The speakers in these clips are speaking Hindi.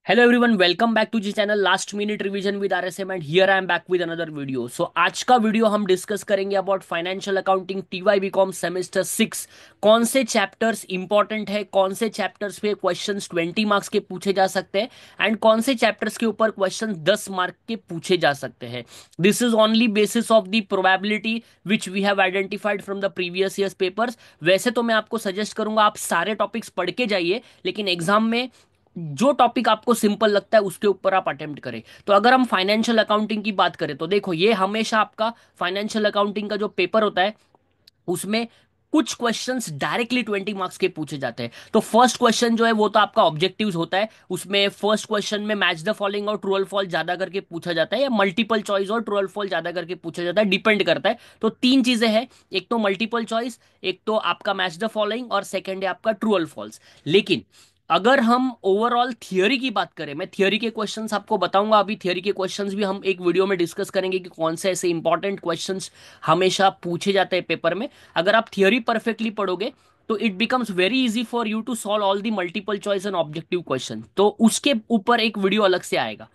Hello everyone, welcome back to G channel last minute revision with RSM and here I am back with another video. So आज का वीडियो हम डिस्कस करेंगे about financial accounting TY BCom semester 6। कौन से चैप्टर्स इंपॉर्टेंट है, कौन से चैप्टर्स पे क्वेश्चंस 20 मार्क्स के पूछे जा सकते हैं एंड कौन से चैप्टर्स के ऊपर क्वेश्चन 10 मार्क के पूछे जा सकते हैं। This is only basis of the probability which we have identified from the previous years papers. वैसे तो मैं आपको सजेस्ट करूंगा आप सारे टॉपिक्स पढ़ के जाइए, लेकिन एग्जाम में जो टॉपिक आपको सिंपल लगता है उसके ऊपर आप अटेम्प्ट करें। तो अगर हम फाइनेंशियल अकाउंटिंग की बात करें तो देखो, ये हमेशा आपका फाइनेंशियल अकाउंटिंग का जो पेपर होता है उसमें कुछ क्वेश्चंस डायरेक्टली 20 मार्क्स के पूछे जाते हैं। तो फर्स्ट क्वेश्चन जो है वो तो आपका ऑब्जेक्टिव्स होता है। उसमें फर्स्ट क्वेश्चन में मैच द फॉलोइंग और ट्रू और फॉल्स ज्यादा करके पूछा जाता है, या मल्टीपल चॉइस और ट्रू और फॉल्स ज्यादा करके पूछा जाता है, डिपेंड करता है। तो तीन चीजें हैं, एक तो मल्टीपल चॉइस, एक तो आपका मैच द फॉलोइंग और सेकंड है आपका ट्रू और फॉल्स। लेकिन अगर हम ओवरऑल थियोरी की बात करें, मैं थियोरी के क्वेश्चंस आपको बताऊंगा। अभी थियोरी के क्वेश्चंस भी हम एक वीडियो में डिस्कस करेंगे कि कौन से ऐसे इंपॉर्टेंट क्वेश्चंस हमेशा पूछे जाते हैं पेपर में। अगर आप थियोरी परफेक्टली पढ़ोगे तो it becomes very easy for you to solve all the multiple choice and objective question. तो उसके ऊपर एक वीडियो अलग से आएगा।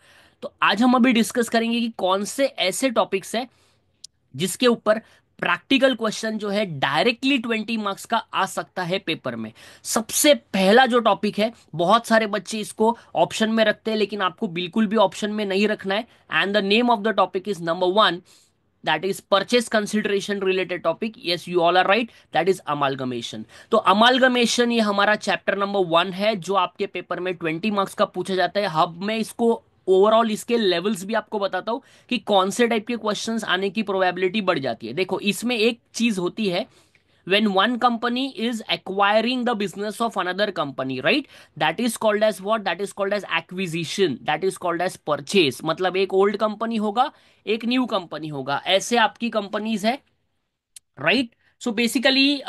तो आज हम अभी डिस्कस करेंगे कि कौन से ऐसे टॉपिक्स है जिसके ऊपर प्रैक्टिकल क्वेश्चन जो है डायरेक्टली 20 मार्क्स का आ सकता है पेपर में। सबसे पहला जो टॉपिक है, बहुत सारे बच्चे इसको ऑप्शन में रखते हैं लेकिन आपको बिल्कुल भी ऑप्शन में नहीं रखना है। And the name of the topic is number one, that is purchase consideration related topic. Yes, you all are right, that is amalgamation. तो amalgamation ये हमारा चैप्टर नंबर 1 है जो आपके पेपर में 20 मार्क्स का पूछा जाता है। अब मैं इसको ओवरऑल इसके लेवल्स भी आपको बताता हूँ कि कौन से टाइप के क्वेश्चंस आने की प्रोबेबिलिटी बढ़ जाती है। देखो, इसमें एक चीज होती है, when one company is acquiring the business of another company, right? That is called as what? That is called as acquisition, that is called as purchase। मतलब एक ओल्ड कंपनी होगा, एक न्यू कंपनी होगा, ऐसे आपकी कंपनीज है, राइट? सो बेसिकली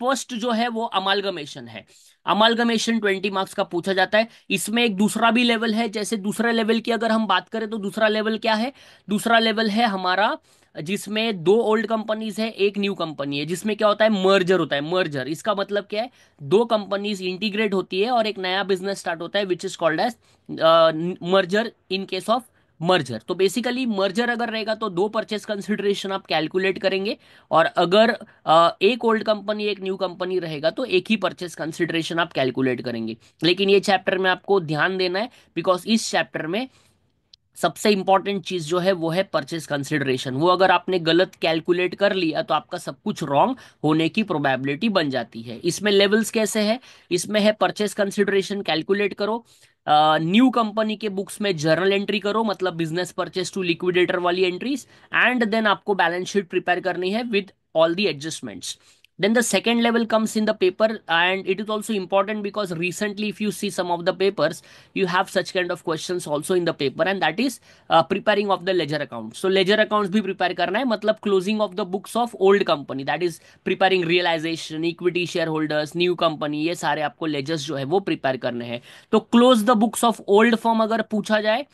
फर्स्ट जो है वो अमालगमेशन है। अमालगमेशन 20 मार्क्स का पूछा जाता है। इसमें एक दूसरा भी लेवल है। जैसे दूसरा लेवल की अगर हम बात करें तो दूसरा लेवल क्या है? दूसरा लेवल है हमारा जिसमें दो ओल्ड कंपनीज है, एक न्यू कंपनी है, जिसमें क्या होता है? मर्जर होता है। मर्जर इसका मतलब क्या है? दो कंपनीज इंटीग्रेट होती है और एक नया बिजनेस स्टार्ट होता है, which is called as merger in case of merger. तो बेसिकली मर्जर अगर रहेगा तो दो परचेस कंसिडरेशन आप कैलकुलेट करेंगे, और अगर एक ओल्ड कंपनी एक न्यू कंपनी रहेगा तो एक ही परचेस कंसिडरेशन आप कैलकुलेट करेंगे। लेकिन ये चैप्टर में आपको ध्यान देना है, बिकॉज इस चैप्टर में सबसे इंपॉर्टेंट चीज जो है वो है परचेस कंसिडरेशन। वो अगर आपने गलत कैलकुलेट कर लिया तो आपका सब कुछ रॉन्ग होने की प्रोबेबिलिटी बन जाती है। इसमें लेवल्स कैसे है? इसमें है परचेस कंसिडरेशन कैलकुलेट करो, न्यू कंपनी के बुक्स में जर्नल एंट्री करो, मतलब बिजनेस परचेस टू लिक्विडेटर वाली एंट्रीज, एंड देन आपको बैलेंस शीट प्रिपेयर करनी है with all the adjustments. Then the second level comes in the paper, and it is also important because recently if you see some of the papers, you have such kind of questions also in the paper, and that is preparing of the ledger accounts. So ledger accounts भी prepare करना है, मतलब closing of the books of old company, that is preparing realization, equity shareholders, new company, ये सारे आपको ledgers जो है वो prepare करने हैं। तो close the books of old firm अगर पूछा जाए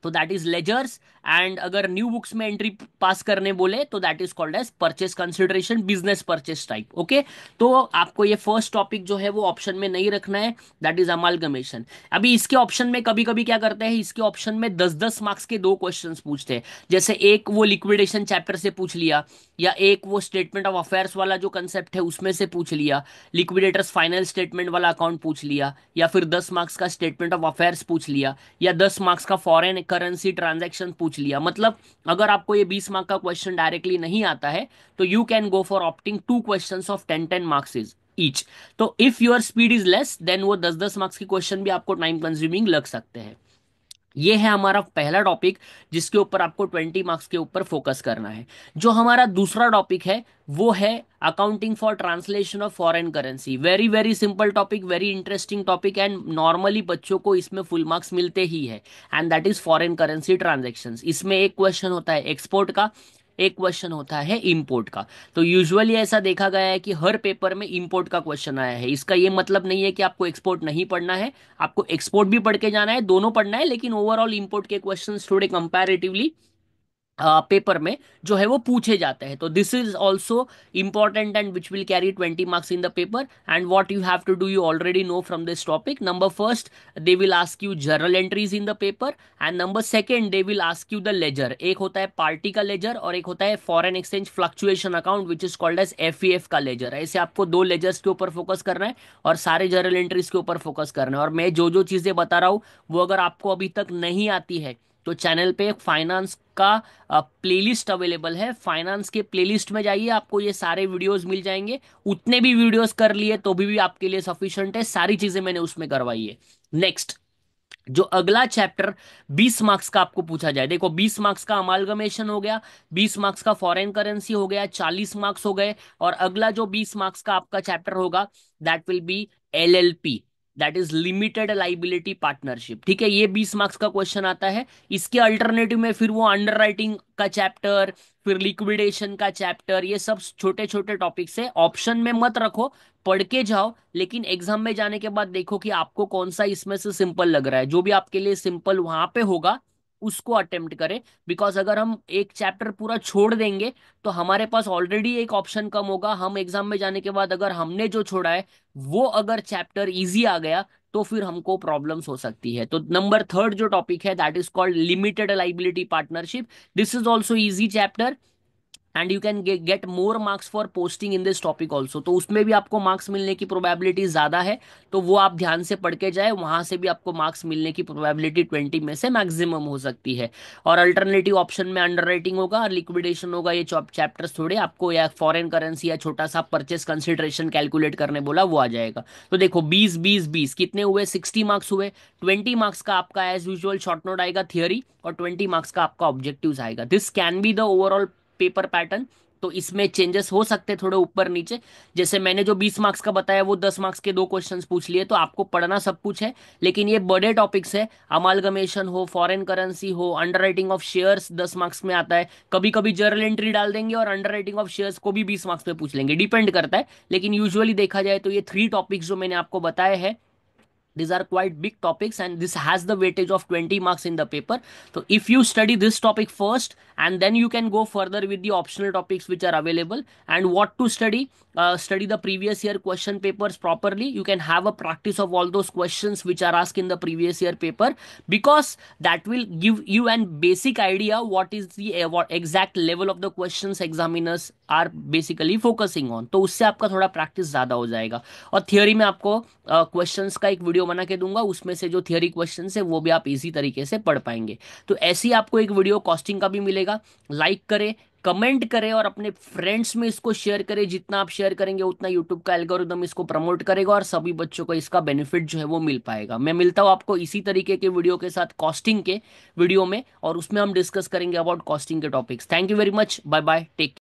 तो दैट इज लेजर्स, एंड अगर न्यू बुक्स में एंट्री पास करने बोले तो that is called as purchase consideration, business purchase type. Okay, तो आपको ये फर्स्ट टॉपिक जो है वो ऑप्शन में नहीं रखना है, दैट इज अमालगमेशन। अभी इसके ऑप्शन में कभी कभी क्या करते हैं, इसके ऑप्शन में 10-10 मार्क्स के दो क्वेश्चंस पूछते हैं। जैसे एक वो लिक्विडेशन चैप्टर से पूछ लिया, या एक वो स्टेटमेंट ऑफ अफेयर्स वाला जो कंसेप्ट है उसमें से पूछ लिया, लिक्विडेटर्स फाइनल स्टेटमेंट वाला अकाउंट पूछ लिया, या फिर 10 मार्क्स का स्टेटमेंट ऑफ अफेयर्स पूछ लिया, या 10 मार्क्स का फॉरेन करेंसी ट्रांजैक्शन पूछ लिया। मतलब अगर आपको ये 20 मार्क का क्वेश्चन डायरेक्टली नहीं आता है तो you can go for opting to question of 10-10 marks is each. तो if your speed is less than वो 10-10 मार्क्स के क्वेश्चन भी आपको टाइम कंज्यूमिंग लग सकते हैं। ये है हमारा पहला टॉपिक जिसके ऊपर आपको 20 मार्क्स के ऊपर फोकस करना है। जो हमारा दूसरा टॉपिक है वो है accounting for translation of foreign currency. Very very simple topic, very interesting topic, and normally बच्चों को इसमें फुल मार्क्स मिलते ही है, and that is foreign currency transactions. इसमें एक क्वेश्चन होता है एक्सपोर्ट का, एक क्वेश्चन होता है इंपोर्ट का। तो यूजुअली ऐसा देखा गया है कि हर पेपर में इंपोर्ट का क्वेश्चन आया है। इसका ये मतलब नहीं है कि आपको एक्सपोर्ट नहीं पढ़ना है, आपको एक्सपोर्ट भी पढ़ के जाना है, दोनों पढ़ना है, लेकिन ओवरऑल इंपोर्ट के क्वेश्चंस थोड़े कंपैरेटिवली पेपर में जो है वो पूछे जाते हैं। तो this is also important and which will carry 20 marks in the paper. And what you have to do, you already know from this topic. Number first, they will ask you journal entries in the paper. And number second, they will ask you the ledger. एक होता है पार्टी का लेजर और एक होता है foreign exchange fluctuation account which is called as F का लेजर। ऐसे आपको दो लेजर्स के ऊपर फोकस करना है और सारे जर्नल एंट्रीज के ऊपर फोकस करना है। और मैं जो जो चीजें बता रहा हूँ वो अगर आपको अभी तक नहीं आती है तो चैनल पे फाइनेंस का प्लेलिस्ट अवेलेबल है। फाइनेंस के प्लेलिस्ट में जाइए, आपको ये सारे वीडियोस मिल जाएंगे। उतने भी वीडियोस कर लिए तो भी आपके लिए सफिशिएंट है, सारी चीजें मैंने उसमें करवाई है। नेक्स्ट, जो अगला चैप्टर 20 मार्क्स का आपको पूछा जाए, देखो 20 मार्क्स का अमालगमेशन हो गया, 20 मार्क्स का फॉरेन करेंसी हो गया, 40 मार्क्स हो गए। और अगला जो 20 मार्क्स का आपका चैप्टर होगा that will be LLP, that is limited liability partnership. ठीक है, ये 20 मार्क्स का क्वेश्चन आता है। इसके अल्टरनेटिव में फिर वो अंडरराइटिंग का चैप्टर, फिर लिक्विडेशन का चैप्टर, ये सब छोटे छोटे टॉपिक्स है। ऑप्शन में मत रखो, पढ़ के जाओ, लेकिन एग्जाम में जाने के बाद देखो कि आपको कौन सा इसमें से सिंपल लग रहा है। जो भी आपके लिए सिंपल वहां पे होगा उसको अटेम्प्ट करें। बिकॉज अगर हम एक चैप्टर पूरा छोड़ देंगे तो हमारे पास ऑलरेडी एक ऑप्शन कम होगा। हम एग्जाम में जाने के बाद अगर हमने जो छोड़ा है वो अगर चैप्टर इजी आ गया तो फिर हमको प्रॉब्लम्स हो सकती है। तो नंबर थर्ड जो टॉपिक है that is called limited liability partnership. This is also easy chapter and you can get more marks for posting in this topic also. तो उसमें भी आपको मार्क्स मिलने की प्रोबेबिलिटी ज्यादा है। तो वो आप ध्यान से पढ़ के जाए, वहां से भी आपको मार्क्स मिलने की प्रोबेबिलिटी 20 में से मैक्सिमम हो सकती है। और अल्टरनेटिव ऑप्शन में अंडर राइटिंग होगा और लिक्विडेशन होगा। ये चैप्टर्स थोड़े आपको या फॉरेन करेंसी या छोटा सा परचेस कंसिडरेशन कैलकुलेट करने बोला वो आ जाएगा। तो देखो 20 20 20 कितने हुए, 60 मार्क्स हुए। 20 मार्क्स का आपका एज यूजुअल शॉर्ट नोट आएगा थियरी और 20 मार्क्स का आपका ऑब्जेक्टिव्स आएगा। This can be the overall paper pattern. तो इसमें चेंजेस हो सकते हैं थोड़े ऊपर नीचे। जैसे मैंने जो 20 मार्क्स का बताया वो 10 मार्क्स के दो क्वेश्चंस पूछ लिए, तो आपको पढ़ना सब कुछ है। लेकिन ये बड़े टॉपिक्स है, अमालगमेशन हो, फॉरेन करेंसी हो, अंडरराइटिंग ऑफ शेयर्स 10 मार्क्स में आता है। कभी कभी जर्नल एंट्री डाल देंगे और अंडरराइटिंग ऑफ शेयर्स को भी 20 मार्क्स में पूछ लेंगे, डिपेंड करता है। लेकिन यूजुअली देखा जाए तो ये थ्री टॉपिक्स जो मैंने आपको बताए हैं, these are quite big topics and this has the weightage of 20 marks in the paper. So if you study this topic first and then you can go further with the optional topics which are available. And what to study, study the previous year question papers properly. You can have a practice of all those questions which are asked in the previous year paper, because that will give you an basic idea what is the what exact level of the questions examiners are basically focusing on. तो उससे आपका थोड़ा प्रैक्टिस ज्यादा हो जाएगा। और थियोरी में आपको क्वेश्चंस का एक वीडियो बना के दूंगा, उसमें से जो थियोरी क्वेश्चंस है वो भी आप इजी तरीके से पढ़ पाएंगे। तो ऐसे ही आपको एक वीडियो कॉस्टिंग का भी मिलेगा। लाइक करें, कमेंट करें और अपने फ्रेंड्स में इसको शेयर करें। जितना आप शेयर करेंगे उतना यूट्यूब का एल्गोरिदम इसको प्रमोट करेगा और सभी बच्चों को इसका बेनिफिट जो है वो मिल पाएगा। मैं मिलता हूँ आपको इसी तरीके के वीडियो के साथ कॉस्टिंग के वीडियो में, और उसमें हम डिस्कस करेंगे अबाउट कॉस्टिंग के topics. Thank you very much, bye bye, take